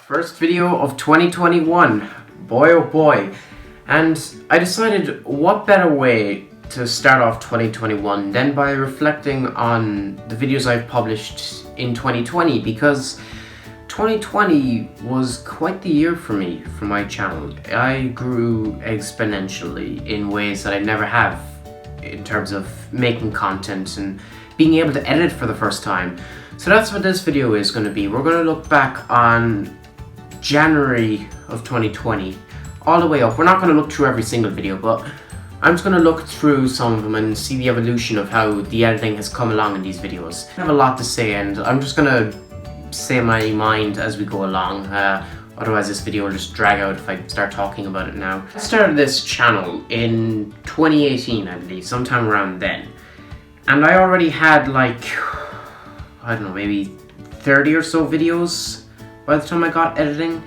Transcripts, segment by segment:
First video of 2021, boy oh boy. And I decided what better way to start off 2021 than by reflecting on the videos I've published in 2020, because 2020 was quite the year for me, for my channel. I grew exponentially in ways that I never have in terms of making content and being able to edit for the first time. So that's what this video is going to be. We're going to look back on January of 2020 all the way up. We're not going to look through every single video, but I'm just going to look through some of them and see the evolution of how the editing has come along in these videos. I have a lot to say, and I'm just going to say my mind as we go along. Otherwise this video will just drag out if I start talking about it now. I started this channel in 2018, I believe, sometime around then. And I already had like, I don't know, maybe 30 or so videos by the time I got editing.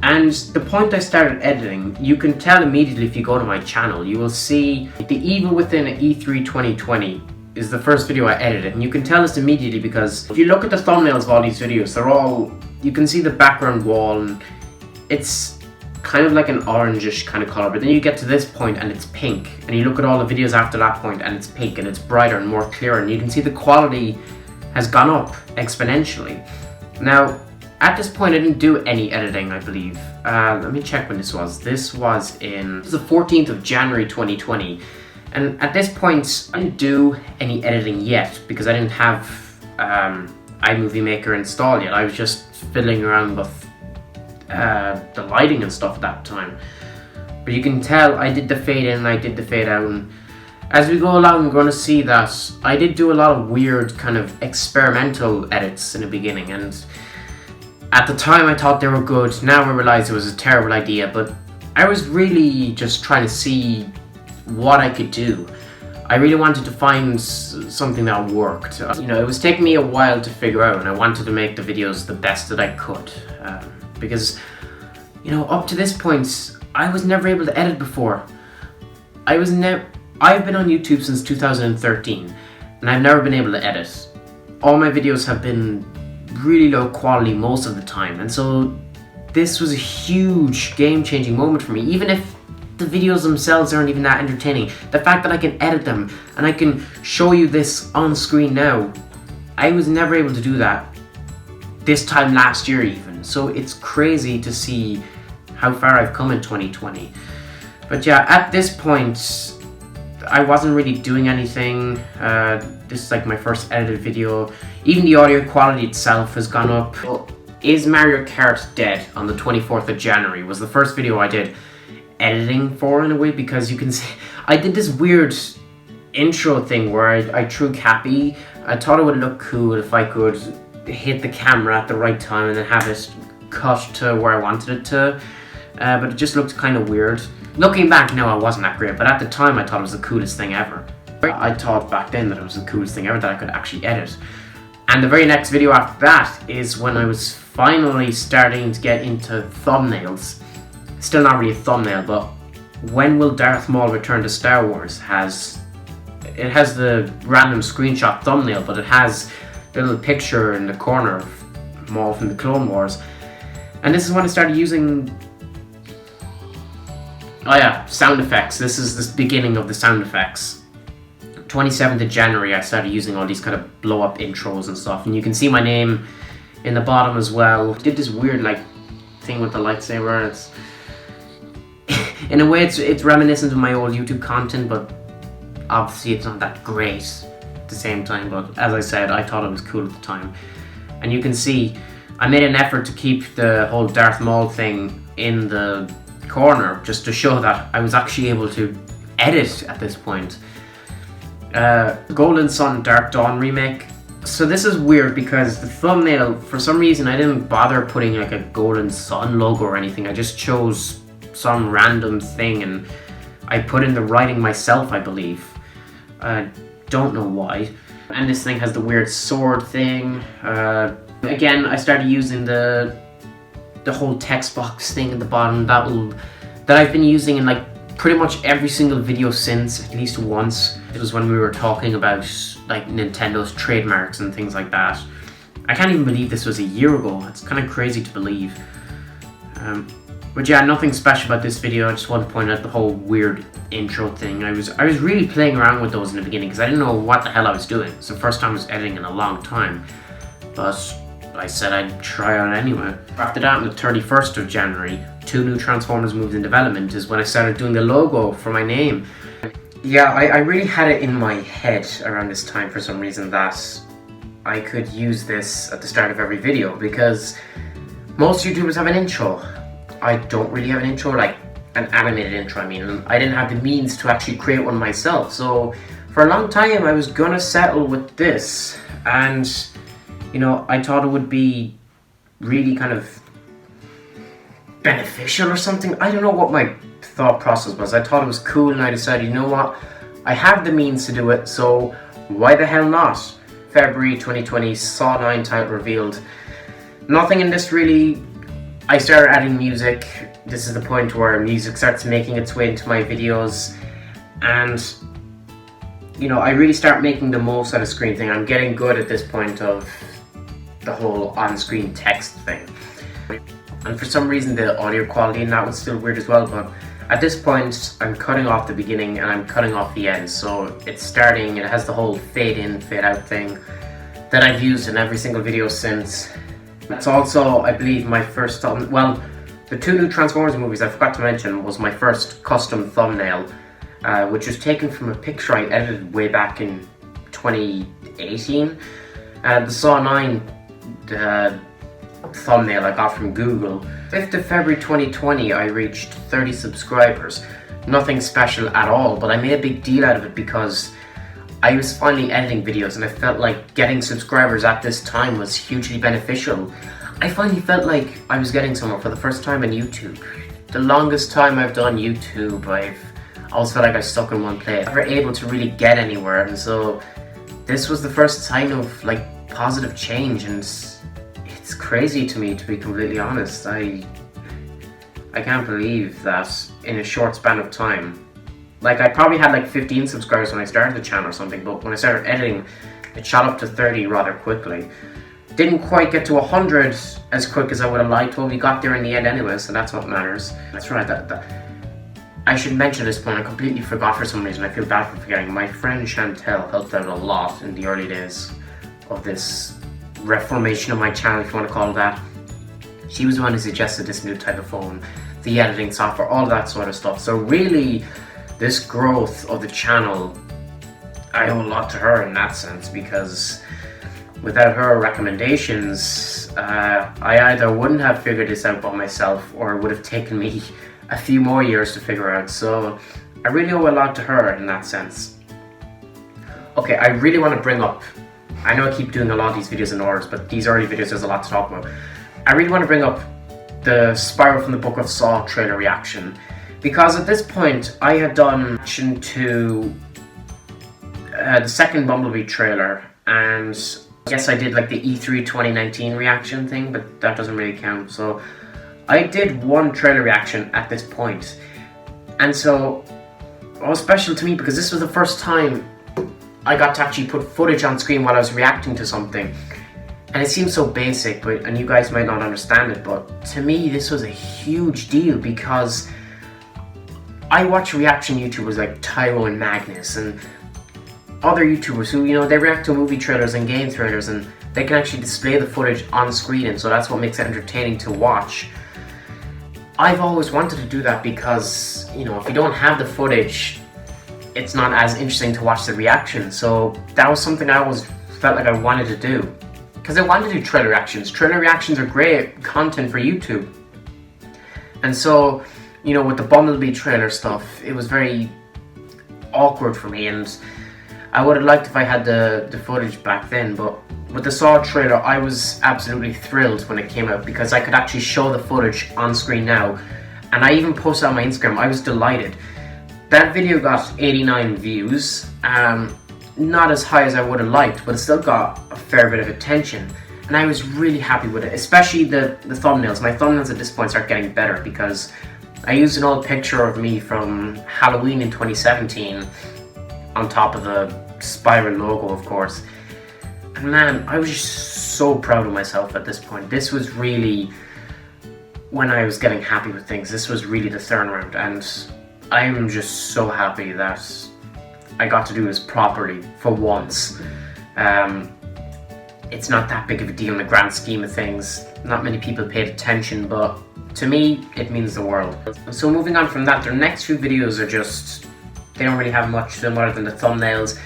And the point I started editing, you can tell immediately if you go to my channel. You will see The Evil Within E3 2020 is the first video I edited, and you can tell this immediately because if you look at the thumbnails of all these videos, they're all, you can see the background wall and it's kind of like an orangish kind of color, but then you get to this point and it's pink, and you look at all the videos after that point and it's pink and it's brighter and more clear, and you can see the quality has gone up exponentially. Now at this point I didn't do any editing, I believe. Let me check when this was. This was the 14th of January 2020. And at this point, I didn't do any editing yet because I didn't have iMovie Maker installed yet. I was just fiddling around with the lighting and stuff at that time. But you can tell I did the fade in and I did the fade out. And as we go along, we're going to see that I did do a lot of weird kind of experimental edits in the beginning. And at the time I thought they were good. Now I realize it was a terrible idea. But I was really just trying to see what I could do. I really wanted to find something that worked. You know, it was taking me a while to figure out, and I wanted to make the videos the best that I could. Because, you know, up to this point, I was never able to edit before. I've been on YouTube since 2013, and I've never been able to edit. All my videos have been really low quality most of the time, and so this was a huge game-changing moment for me. Even if the videos themselves aren't even that entertaining, the fact that I can edit them and I can show you this on screen now, I was never able to do that this time last year even. So it's crazy to see how far I've come in 2020. But yeah, at this point I wasn't really doing anything. This is like my first edited video. Even the audio quality itself has gone up. Well, Is Mario Kart Dead on the 24th of January was the first video I did editing for, in a way, because you can see I did this weird intro thing where I threw Cappy. I thought it would look cool if I could hit the camera at the right time and then have it cut to where I wanted it to, but it just looked kind of weird. Looking back now, it wasn't that great, but at the time I thought it was the coolest thing ever. I thought back then that it was the coolest thing ever that I could actually edit. And the very next video after that is when I was finally starting to get into thumbnails. Still not really a thumbnail, but When Will Darth Maul Return to Star Wars it has the random screenshot thumbnail, but it has the little picture in the corner of Maul from the Clone Wars. And this is when I started using, oh yeah, sound effects. This is the beginning of the sound effects. 27th of January I started using all these kind of blow up intros and stuff, and you can see my name in the bottom as well. I did this weird like thing with the lightsaber. It's in a way it's reminiscent of my old YouTube content, but obviously it's not that great at the same time. But as I said, I thought it was cool at the time. And you can see I made an effort to keep the whole Darth Maul thing in the corner just to show that I was actually able to edit at this point. Golden Sun Dark Dawn remake. So this is weird because the thumbnail, for some reason I didn't bother putting like a Golden Sun logo or anything. I just chose some random thing and I put in the writing myself, I believe. Don't know why. And this thing has the weird sword thing. Again, I started using the whole text box thing at the bottom that I've been using in like pretty much every single video since, at least once. It was when we were talking about like Nintendo's trademarks and things like that. I can't even believe this was a year ago. It's kind of crazy to believe. But yeah, nothing special about this video. I just want to point out the whole weird intro thing. I was really playing around with those in the beginning because I didn't know what the hell I was doing. It's the first time I was editing in a long time. But I said I'd try out anyway. After that, on the 31st of January, 2 new Transformers movies in development is when I started doing the logo for my name. Yeah, I really had it in my head around this time for some reason that I could use this at the start of every video because most YouTubers have an intro. I don't really have an intro, like an animated intro, I mean, and I didn't have the means to actually create one myself. So for a long time I was gonna settle with this, and you know, I thought it would be really kind of beneficial or something. I don't know what my thought process was. I thought it was cool and I decided, you know what, I have the means to do it, so why the hell not? February 2020, Saw 9 title revealed. Nothing in this really. I started adding music. This is the point where music starts making its way into my videos, and you know, I really start making the most out of screen thing. I'm getting good at this point of the whole on-screen text thing, and for some reason the audio quality in that was still weird as well, but at this point I'm cutting off the beginning and I'm cutting off the end, so it's starting, it has the whole fade in, fade out thing that I've used in every single video since. It's also, I believe, my first well, the 2 new Transformers movies I forgot to mention was my first custom thumbnail, which was taken from a picture I edited way back in 2018. The Saw 9 thumbnail I got from Google. 5th of February 2020 I reached 30 subscribers. Nothing special at all, but I made a big deal out of it because I was finally editing videos and I felt like getting subscribers at this time was hugely beneficial. I finally felt like I was getting somewhere for the first time on YouTube. The longest time I've done YouTube, I've always felt like I was stuck in one place. Never able to really get anywhere, and so this was the first sign of like positive change, and it's crazy to me, to be completely honest. I can't believe that in a short span of time. Like, I probably had like 15 subscribers when I started the channel or something, but when I started editing, it shot up to 30 rather quickly. Didn't quite get to 100 as quick as I would have liked, but we got there in the end anyway, so that's what matters. That's right, I should mention this point, I completely forgot for some reason, I feel bad for forgetting. My friend Chantel helped out a lot in the early days of this reformation of my channel, if you want to call it that. She was the one who suggested this new type of phone, the editing software, all that sort of stuff. So really, this growth of the channel, I owe a lot to her in that sense, because without her recommendations, I either wouldn't have figured this out by myself or it would have taken me a few more years to figure out. So I really owe a lot to her in that sense. Okay, I really want to bring up, I know I keep doing a lot of these videos in orders, but these early videos there's a lot to talk about. I really want to bring up the Spyro from the Book of Saw trailer reaction, because at this point I had done reaction to the second Bumblebee trailer, and I guess I did like the E3 2019 reaction thing, but that doesn't really count. So I did one trailer reaction at this point, and so it was special to me because this was the first time I got to actually put footage on screen while I was reacting to something. And it seems so basic, and you guys might not understand it, but to me this was a huge deal because I watch reaction YouTubers like Tyro and Magnus and other YouTubers who, you know, they react to movie trailers and game trailers and they can actually display the footage on screen, and so that's what makes it entertaining to watch. I've always wanted to do that because, you know, if you don't have the footage, it's not as interesting to watch the reaction. So that was something I always felt like I wanted to do, because I wanted to do trailer reactions. Trailer reactions are great content for YouTube. And so, you know, with the Bumblebee trailer stuff, it was very awkward for me, and I would have liked if I had the footage back then, but with the Saw trailer, I was absolutely thrilled when it came out because I could actually show the footage on screen now, and I even posted on my Instagram. I was delighted. That video got 89 views, not as high as I would have liked, but it still got a fair bit of attention, and I was really happy with it, especially the thumbnails. My thumbnails at this point start getting better because I used an old picture of me from Halloween in 2017 on top of the Spyro logo, of course. And man, I was just so proud of myself at this point. This was really when I was getting happy with things. This was really the turnaround, and I'm just so happy that I got to do this properly for once. It's not that big of a deal in the grand scheme of things. Not many people paid attention, but to me, it means the world. So moving on from that, their next few videos are just, they don't really have much to them other than the thumbnails.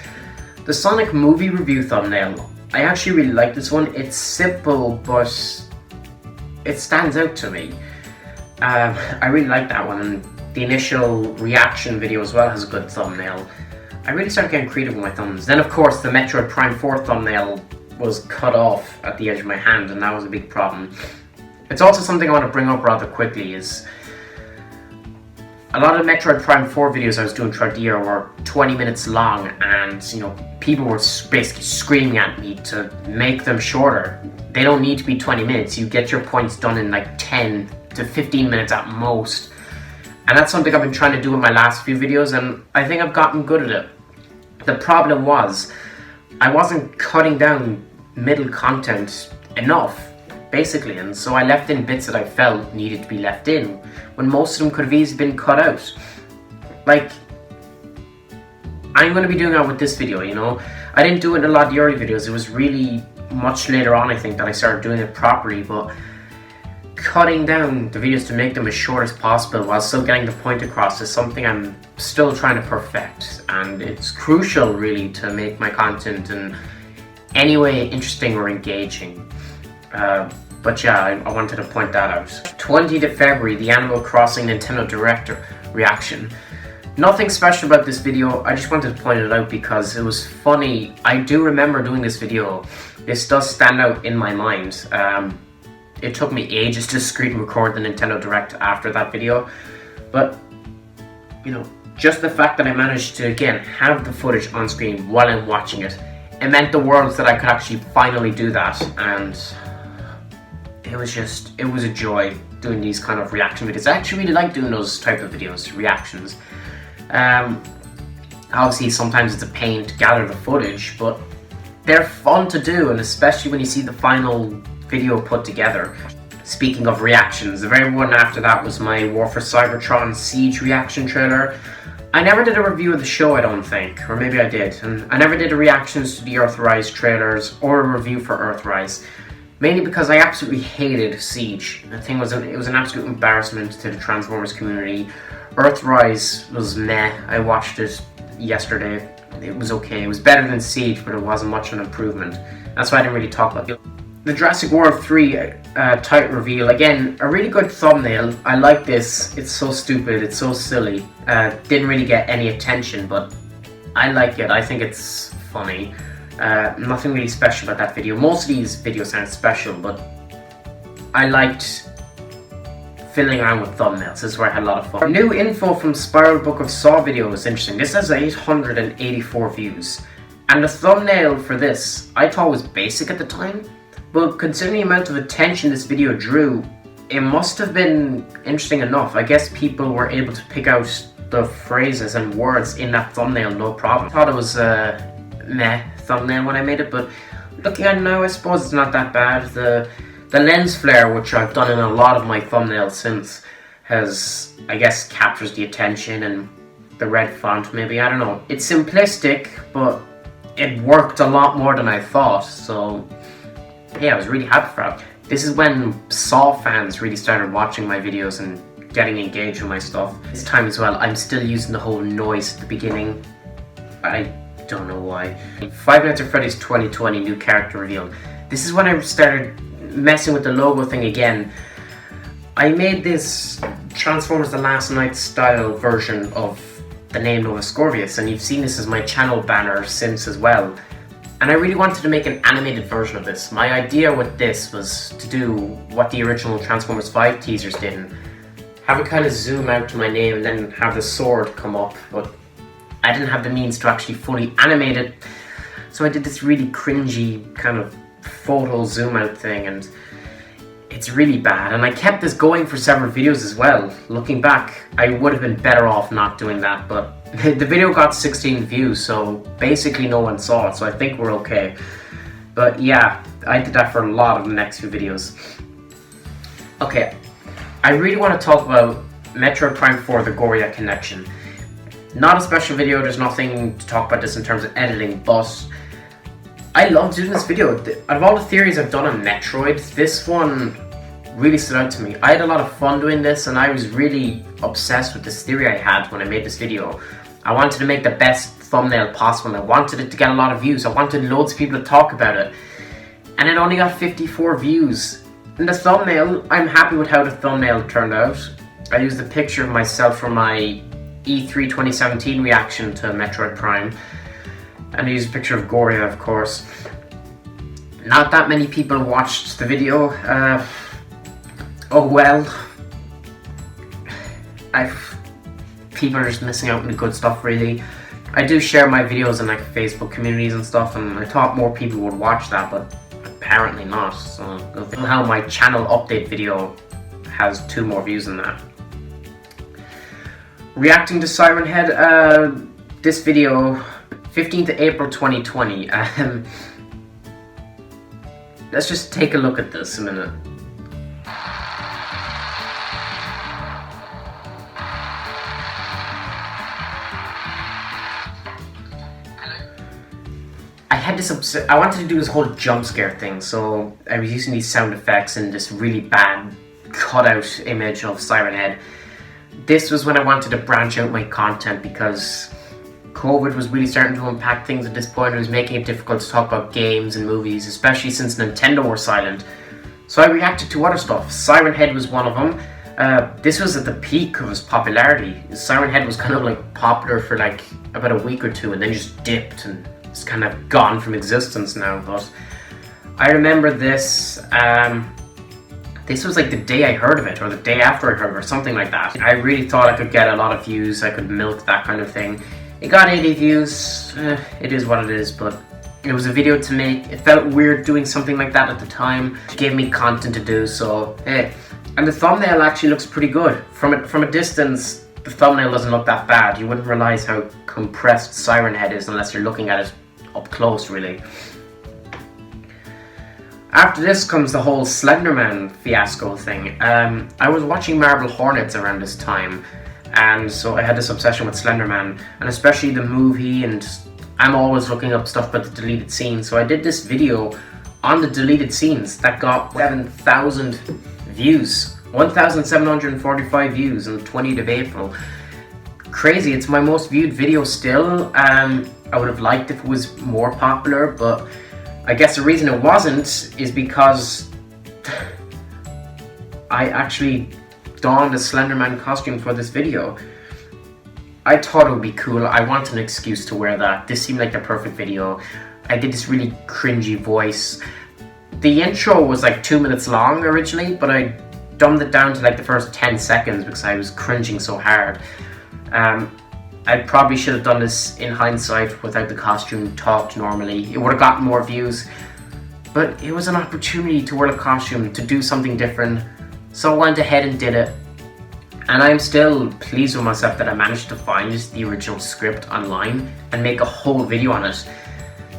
The Sonic movie review thumbnail, I actually really like this one. It's simple, but it stands out to me. I really like that one, and the initial reaction video as well has a good thumbnail. I really started getting creative with my thumbs. Then of course the Metroid Prime 4 thumbnail was cut off at the edge of my hand, and that was a big problem. It's also something I want to bring up rather quickly, is a lot of Metroid Prime 4 videos I was doing throughout the year were 20 minutes long, and you know, people were basically screaming at me to make them shorter. They don't need to be 20 minutes, you get your points done in like 10 to 15 minutes at most. And that's something I've been trying to do in my last few videos, and I think I've gotten good at it. The problem was, I wasn't cutting down middle content enough, basically, and so I left in bits that I felt needed to be left in, when most of them could have easily been cut out. Like, I'm going to be doing that with this video, you know. I didn't do it in a lot of the early videos. It was really much later on, I think, that I started doing it properly, but cutting down the videos to make them as short as possible while still getting the point across is something I'm still trying to perfect, and it's crucial really to make my content in any way interesting or engaging. But yeah, I wanted to point that out. 20th of February, the Animal Crossing Nintendo Direct reaction. Nothing special about this video, I just wanted to point it out because it was funny. I do remember doing this video. This does stand out in my mind. It took me ages to screen record the Nintendo Direct after that video, but you know, just the fact that I managed to again have the footage on screen while I'm watching it, it meant the world that I could actually finally do that, and it was a joy doing these kind of reaction videos. I actually really like doing those type of videos, reactions. Obviously sometimes it's a pain to gather the footage, but they're fun to do, and especially when you see the final video put together. Speaking of reactions, the very one after that was my War for Cybertron Siege reaction trailer. I never did a review of the show, I don't think, or maybe I did, and I never did a reactions to the Earthrise trailers or a review for Earthrise, mainly because I absolutely hated Siege. The thing was, it was an absolute embarrassment to the Transformers community. Earthrise was meh. I watched it yesterday. It was okay. It was better than Siege, but it wasn't much of an improvement. That's why I didn't really talk about it. The Jurassic World 3 title reveal, again, a really good thumbnail. I like this. It's so stupid, it's so silly. Didn't really get any attention, but I like it. I think it's funny. Nothing really special about that video. Most of these videos aren't special, but I liked fiddling around with thumbnails. This is where I had a lot of fun. New info from Spiral Book of Saw video was interesting. This has 884 views. And the thumbnail for this, I thought was basic at the time. But considering the amount of attention this video drew, it must have been interesting enough. I guess people were able to pick out the phrases and words in that thumbnail no problem. I thought it was a meh thumbnail when I made it, but looking at it now, I suppose it's not that bad. The lens flare, which I've done in a lot of my thumbnails since, has, I guess, captures the attention, and the red font maybe, I don't know. It's simplistic, but it worked a lot more than I thought, so yeah, I was really happy for it. This is when Saw fans really started watching my videos and getting engaged with my stuff. This time as well, I'm still using the whole noise at the beginning. I don't know why. Five Nights at Freddy's 2020 new character reveal. This is when I started messing with the logo thing again. I made this Transformers The Last Night style version of the name Nova Scorpius, and you've seen this as my channel banner since as well. And I really wanted to make an animated version of this. My idea with this was to do what the original Transformers 5 teasers did, and have it kind of zoom out to my name and then have the sword come up, but I didn't have the means to actually fully animate it, so I did this really cringy kind of photo zoom out thing, and it's really bad. And I kept this going for several videos as well. Looking back, I would have been better off not doing that, but the video got 16 views, so basically no one saw it, so I think we're okay. But yeah, I did that for a lot of the next few videos. Okay, I really want to talk about Metroid Prime 4: The Goria Connection. Not a special video, there's nothing to talk about this in terms of editing, but I love doing this video. Out of all the theories I've done on Metroid, this one really stood out to me. I had a lot of fun doing this, and I was really obsessed with this theory I had when I made this video. I wanted to make the best thumbnail possible, and I wanted it to get a lot of views. I wanted loads of people to talk about it. And it only got 54 views. In the thumbnail, I'm happy with how the thumbnail turned out. I used a picture of myself from my E3 2017 reaction to Metroid Prime. And I used a picture of Goria, of course. Not that many people watched the video. Oh well. People are just missing out on the good stuff, really. I do share my videos in like Facebook communities and stuff, and I thought more people would watch that, but apparently not. So somehow my channel update video has 2 more views than that. Reacting to Siren Head, this video, 15th of April 2020. Let's just take a look at this a minute. I wanted to do this whole jump scare thing, so I was using these sound effects and this really bad cutout image of Siren Head. This was when I wanted to branch out my content because COVID was really starting to impact things at this point. It was making it difficult to talk about games and movies, especially since Nintendo were silent. So I reacted to other stuff. Siren Head was one of them. This was at the peak of its popularity. Siren Head was kind of like popular for like about a week or 2 and then just dipped and it's kind of gone from existence now. But I remember this, this was like the day I heard of it, or the day after I heard of it, or something like that. I really thought I could get a lot of views, I could milk that kind of thing. It got 80 views, it is what it is, but it was a video to make. It felt weird doing something like that at the time. It gave me content to do, so hey. And the thumbnail actually looks pretty good. From a distance, the thumbnail doesn't look that bad. You wouldn't realize how compressed Siren Head is unless you're looking at it up close, really. After this comes the whole Slenderman fiasco thing. I was watching Marble Hornets around this time, and so I had this obsession with Slenderman, and especially the movie, and I'm always looking up stuff about the deleted scenes, so I did this video on the deleted scenes that got 7,000 views. 1,745 views on the 20th of April. Crazy, it's my most viewed video still. I would have liked if it was more popular, but I guess the reason it wasn't is because I actually donned a Slenderman costume for this video. I thought it would be cool. I wanted an excuse to wear that. This seemed like the perfect video. I did this really cringy voice. The intro was like 2 minutes long originally, but I dumbed it down to like the first 10 seconds because I was cringing so hard. I probably should have done this in hindsight without the costume, talked normally. It would have gotten more views, but it was an opportunity to wear a costume, to do something different, so I went ahead and did it. And I'm still pleased with myself that I managed to find the original script online and make a whole video on it.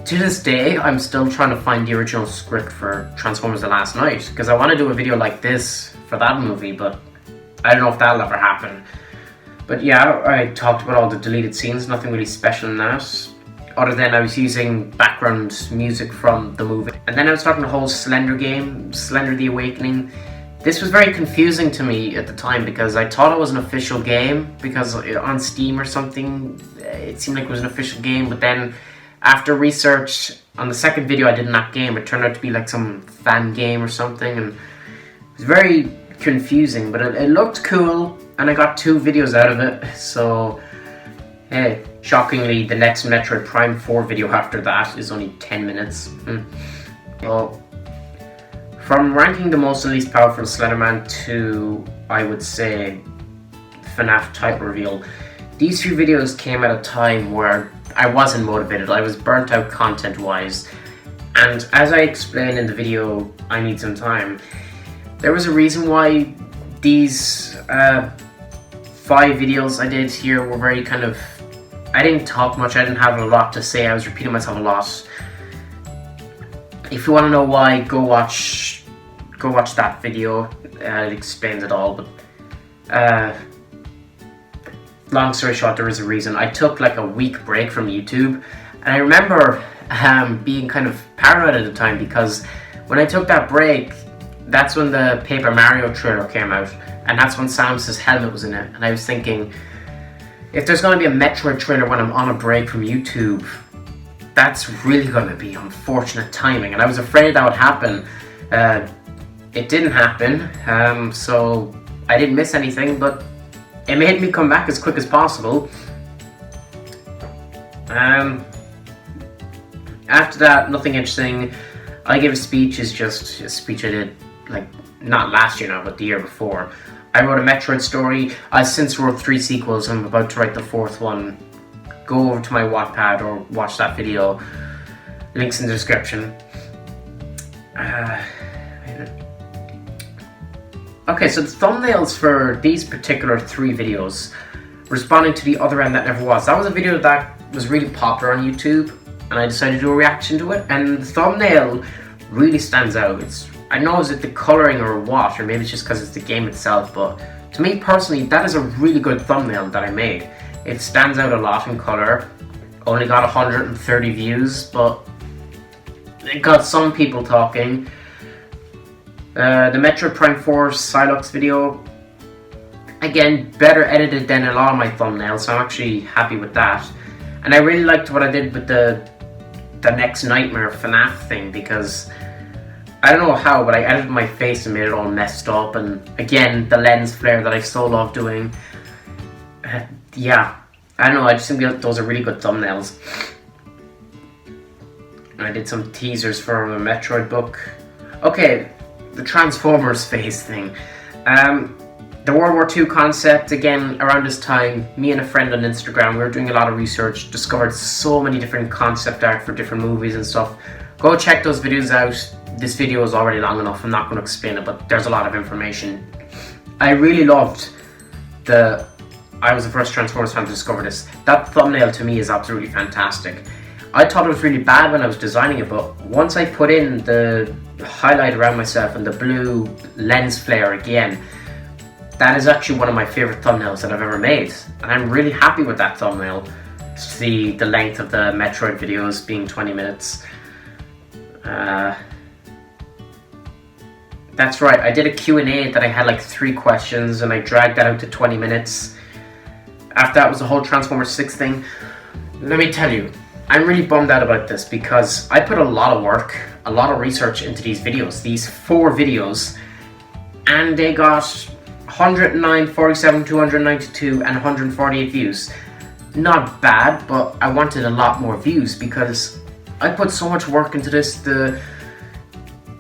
To this day, I'm still trying to find the original script for Transformers: The Last Knight, because I want to do a video like this for that movie, but I don't know if that'll ever happen. But yeah, I talked about all the deleted scenes, nothing really special in that, other than I was using background music from the movie. And then I was talking the whole Slender game, Slender the Awakening. This was very confusing to me at the time because I thought it was an official game, because on Steam or something, it seemed like it was an official game, but then after research on the second video I did in that game, it turned out to be like some fan game or something, and it was very confusing, but it looked cool, and I got 2 videos out of it, so hey, shockingly, the next Metroid Prime 4 video after that is only 10 minutes. Well, from ranking the most and least powerful Slenderman to, I would say, FNAF title reveal, these 2 videos came at a time where I wasn't motivated. I was burnt out content-wise, and as I explained in the video I Need Some Time, there was a reason why these 5 videos I did here were very kind of... I didn't talk much, I didn't have a lot to say, I was repeating myself a lot. If you want to know why, go watch that video. It explains it all. But long story short, there is a reason. I took like a week break from YouTube, and I remember being kind of paranoid at the time, because when I took that break, that's when the Paper Mario trailer came out, and that's when Samus's helmet was in it. And I was thinking, if there's going to be a Metroid trailer when I'm on a break from YouTube, that's really going to be unfortunate timing. And I was afraid that would happen. It didn't happen, so I didn't miss anything, but it made me come back as quick as possible. After that, nothing interesting. I gave a speech. Is just a speech I did, like, not last year now, but the year before. I wrote a Metroid story. I since wrote 3 sequels. I'm about to write the 4th one. Go over to my Wattpad or watch that video. Links in the description. Okay, so the thumbnails for these particular 3 videos, responding to the other end that never was. That was a video that was really popular on YouTube, and I decided to do a reaction to it, and the thumbnail really stands out. I know, is it the coloring or what, or maybe it's just because it's the game itself, but to me personally, that is a really good thumbnail that I made. It stands out a lot in color. Only got 130 views, but it got some people talking. The Metroid Prime 4 Psylocke video, again, better edited than a lot of my thumbnails, so I'm actually happy with that. And I really liked what I did with the Next Nightmare FNAF thing, because I don't know how, but I edited my face and made it all messed up, and again, the lens flare that I so love doing. Yeah, I don't know, I just think those are really good thumbnails. I did some teasers for the Metroid book. Okay, the Transformers face thing. The World War II concept, again, around this time, me and a friend on Instagram, we were doing a lot of research, discovered so many different concept art for different movies and stuff. Go check those videos out. This video is already long enough, I'm not going to explain it, but there's a lot of information. I really loved I was the first Transformers fan to discover this. That thumbnail to me is absolutely fantastic. I thought it was really bad when I was designing it, but once I put in the highlight around myself and the blue lens flare again, that is actually one of my favorite thumbnails that I've ever made, and I'm really happy with that thumbnail. The length of the Metroid videos being 20 minutes. That's right, I did a Q&A that I had like 3 questions, and I dragged that out to 20 minutes. After that was the whole Transformers 6 thing. Let me tell you, I'm really bummed out about this, because I put a lot of work, a lot of research into these videos, these 4 videos, and they got 109, 47, 292, and 148 views. Not bad, but I wanted a lot more views, because I put so much work into this. The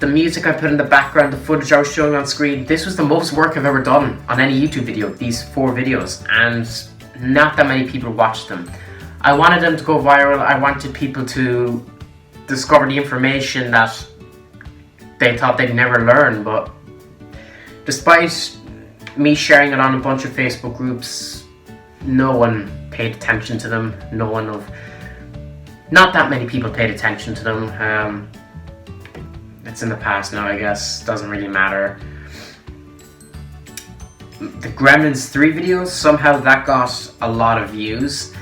music I put in the background, the footage I was showing on screen, this was the most work I've ever done on any YouTube video, these 4 videos, and not that many people watched them. I wanted them to go viral. I wanted people to discover the information that they thought they'd never learn, but despite me sharing it on a bunch of Facebook groups, no one paid attention to them. Not that many people paid attention to them. It's in the past now, I guess. Doesn't really matter. The Gremlins 3 videos, somehow that got a lot of views.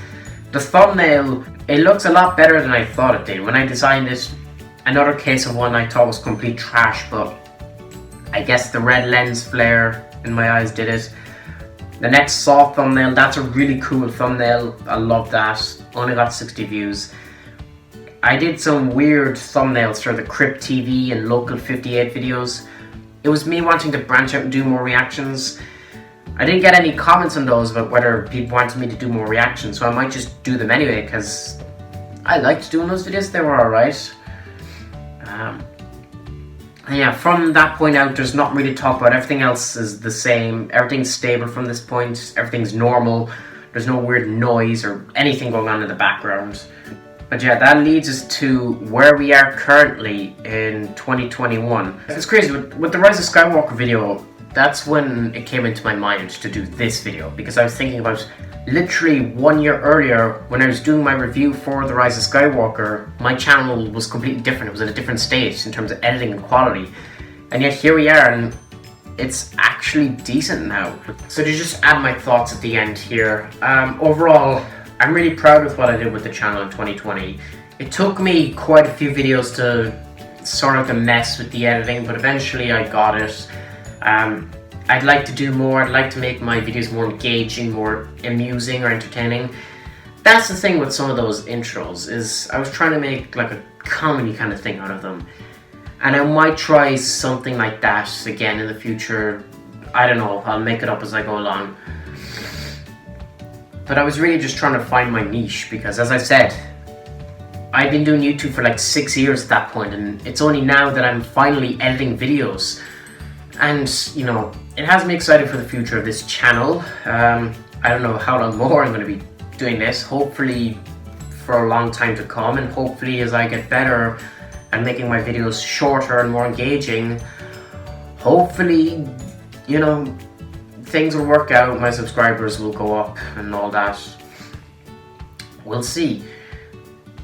The thumbnail, it looks a lot better than I thought it did. When I designed it, another case of one I thought was complete trash, but I guess the red lens flare in my eyes did it. The next Saw thumbnail, that's a really cool thumbnail. I love that. Only got 60 views. I did some weird thumbnails for the Crypt TV and Local 58 videos. It was me wanting to branch out and do more reactions. I didn't get any comments on those about whether people wanted me to do more reactions, so I might just do them anyway, because I liked doing those videos. They were alright. Yeah, from that point out, there's not really talk about. Everything else is the same. Everything's stable from this point. Everything's normal. There's no weird noise or anything going on in the background. But yeah, that leads us to where we are currently in 2021. It's crazy, with the Rise of Skywalker video, that's when it came into my mind to do this video, because I was thinking about literally 1 year earlier when I was doing my review for The Rise of Skywalker. My channel was completely different. It was at a different stage in terms of editing and quality, and yet here we are, and it's actually decent now. So to just add my thoughts at the end here, overall I'm really proud of what I did with the channel in 2020. It took me quite a few videos to sort out the mess with the editing, but eventually I got it. I'd like to do more. I'd like to make my videos more engaging, more amusing or entertaining. That's the thing with some of those intros, is I was trying to make like a comedy kind of thing out of them. And I might try something like that again in the future. I don't know, I'll make it up as I go along. But I was really just trying to find my niche, because as I said, I've been doing YouTube for like 6 years at that point, and it's only now that I'm finally editing videos. And, you know, it has me excited for the future of this channel. I don't know how long more I'm going to be doing this. Hopefully for a long time to come, and hopefully as I get better at making my videos shorter and more engaging, hopefully, you know, things will work out, my subscribers will go up and all that. We'll see.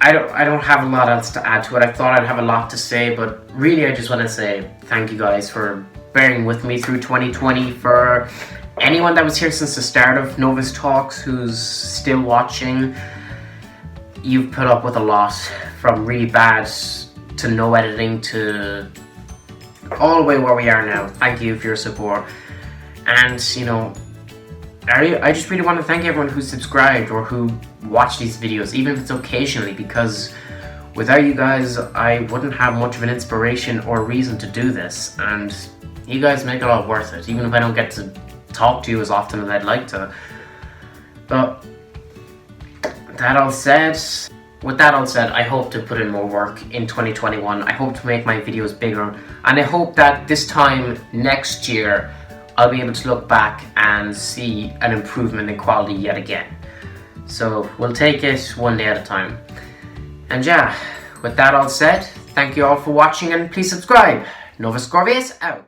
I don't have a lot else to add to it. I thought I'd have a lot to say, but really I just want to say thank you guys for bearing with me through 2020. For anyone that was here since the start of Novus Talks, who's still watching, you've put up with a lot, from really bad to no editing to all the way where we are now. Thank you for your support. And, you know, I just really want to thank everyone who subscribed or who watched these videos, even if it's occasionally, because without you guys I wouldn't have much of an inspiration or reason to do this, and you guys make it all worth it, even if I don't get to talk to you as often as I'd like to. But with that all said, I hope to put in more work in 2021. I hope to make my videos bigger, and I hope that this time next year I'll be able to look back and see an improvement in quality yet again. So we'll take it one day at a time. And yeah, with that all said, thank you all for watching, and please subscribe. Novus Corvius out.